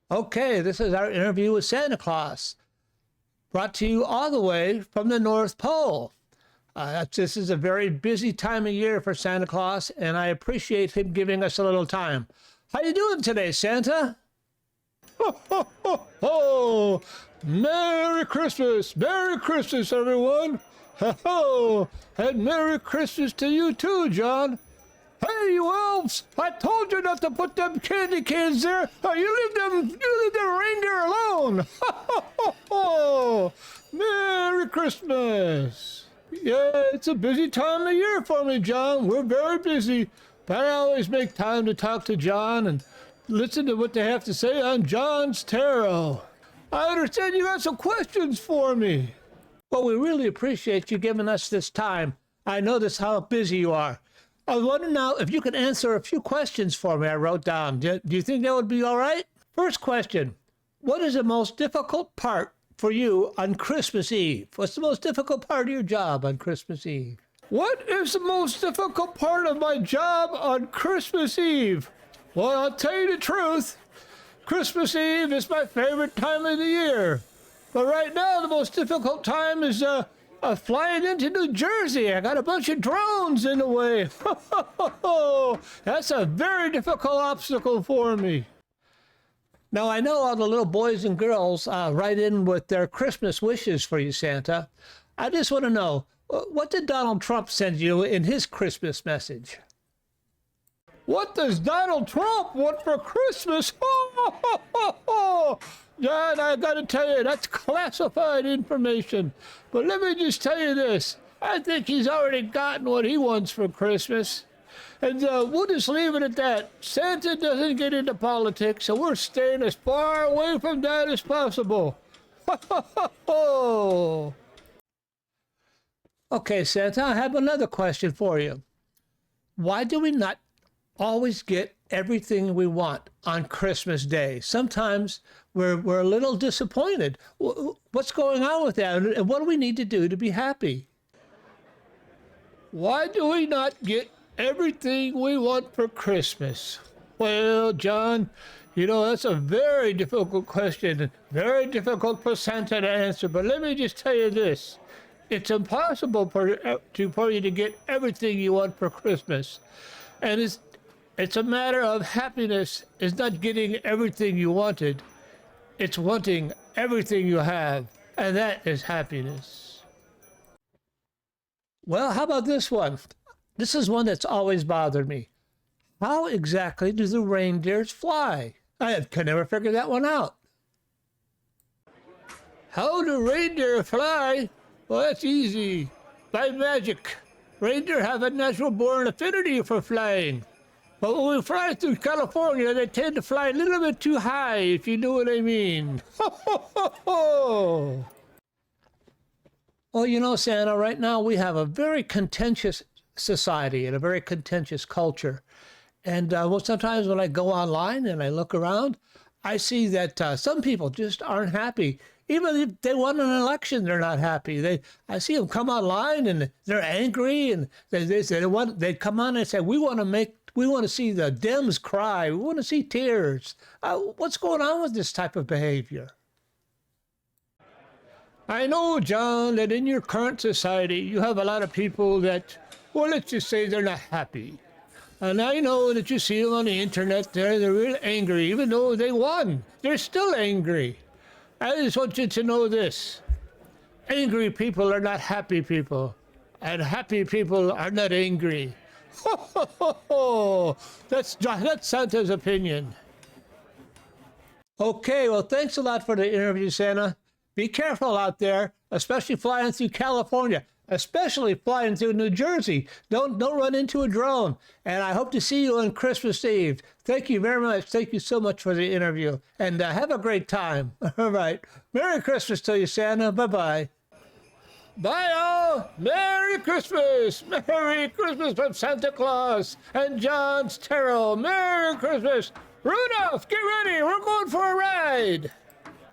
Okay, this is our interview with Santa Claus, brought to you all the way from the North Pole. This is a very busy time of year for Santa Claus, and I appreciate him giving us a little time. How you doing today, Santa? Ho, ho, ho, ho! Merry Christmas! Merry Christmas, everyone! Ho, ho! And Merry Christmas to you too, John! Hey, you elves! I told you not to put them candy canes there! You leave the reindeer alone! Ha, ha, ha, ha! Merry Christmas! Yeah, it's a busy time of year for me, John. We're very busy, but I always make time to talk to John and listen to what they have to say on John's Tarot. I understand you got some questions for me. Well, we really appreciate you giving us this time. I notice how busy you are. I wonder now if you could answer a few questions for me I wrote down. Do you think that would be all right? First question, what is the most difficult part for you on Christmas Eve? What's the most difficult part of your job on Christmas Eve? What is the most difficult part of my job on Christmas Eve? Well, I'll tell you the truth. Christmas Eve is my favorite time of the year. But right now, the most difficult time is flying into New Jersey. I got a bunch of drones in the way. That's a very difficult obstacle for me. Now, I know all the little boys and girls write in with their Christmas wishes for you, Santa. I just want to know, what did Donald Trump send you in his Christmas message? What does Donald Trump want for Christmas? John, I got to tell you, that's classified information. But let me just tell you this. I think he's already gotten what he wants for Christmas. And we'll just leave it at that. Santa doesn't get into politics, so we're staying as far away from that as possible. Okay, Santa, I have another question for you. Why do we not always get everything we want on Christmas Day? Sometimes we're a little disappointed. What's going on with that? And what do we need to do to be happy? Why do we not get everything we want for Christmas? Well, John, that's a very difficult question. Very difficult for Santa to answer. But let me just tell you this. It's impossible for you to get everything you want for Christmas. And it's a matter of happiness. It's not getting everything you wanted. It's wanting everything you have, and that is happiness. Well, how about this one? This is one that's always bothered me. How exactly do the reindeers fly? I can never figure that one out. How do reindeer fly? Well, that's easy. By magic. Reindeer have a natural-born affinity for flying. But when we fly through California, they tend to fly a little bit too high, if you know what I mean. Ho, ho, ho, ho. Well, Santa, right now we have a very contentious society and a very contentious culture. And sometimes when I go online and I look around, I see that some people just aren't happy. Even if they won an election, they're not happy. I see them come online and they're angry, and they come on and say, we want to see the Dems cry. We want to see tears. What's going on with this type of behavior? I know, John, that in your current society, you have a lot of people that, well, let's just say they're not happy. And I know that you see them on the internet, they're really angry. Even though they won, they're still angry. I just want you to know this. Angry people are not happy people, and happy people are not angry. Ho, ho, ho, ho. That's Santa's opinion. Okay, well, thanks a lot for the interview, Santa. Be careful out there, especially flying through California, especially flying through New Jersey. Don't run into a drone. And I hope to see you on Christmas Eve. Thank you very much. Thank you so much for the interview. And have a great time. All right. Merry Christmas to you, Santa. Bye-bye. Bye, all. Merry Christmas. Merry Christmas from Santa Claus and John's Tarot. Merry Christmas. Rudolph, get ready. We're going for a ride.